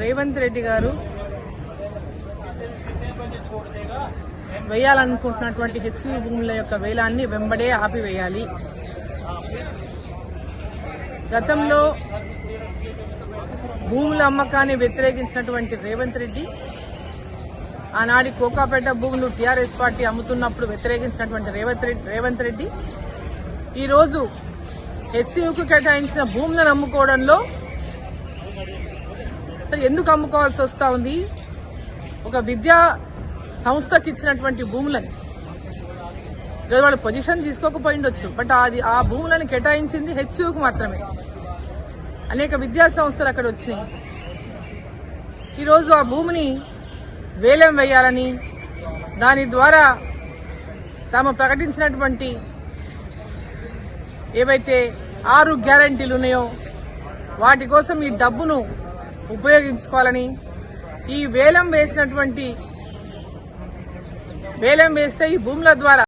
రేవంత్ రెడ్డి గారు వేయాలనుకుంటున్నటువంటి హెచ్సి భూముల యొక్క వేలాన్ని వెంబడే ఆపివేయాలి. గతంలో భూముల అమ్మకాన్ని వ్యతిరేకించినటువంటి రేవంత్ రెడ్డి, ఆనాడి కోకాపేట భూములు టీఆర్ఎస్ పార్టీ అమ్ముతున్నప్పుడు వ్యతిరేకించినటువంటి రేవంత్ రెడ్డి ఈరోజు హెచ్సియుకు కేటాయించిన భూములను అమ్ముకోవడంలో ఎందుకు అమ్ముకోవాల్సి వస్తా ఉంది? ఒక విద్యా సంస్థకి ఇచ్చినటువంటి భూములని ఈరోజు వాళ్ళు పొజిషన్ తీసుకోకపోయిండొచ్చు, బట్ ఆ భూములను కేటాయించింది హెచ్సియుకు మాత్రమే. అనేక విద్యా సంస్థలు అక్కడ వచ్చినాయి. ఈరోజు ఆ భూమిని వేలం వేయాలని, దాని ద్వారా తాము ప్రకటించినటువంటి ఏవైతే 6 గ్యారంటీలు ఉన్నాయో వాటి కోసం ఈ డబ్బును ఉపయోగించుకోవాలని, ఈ వేలం వేస్తే ఈ భూముల ద్వారా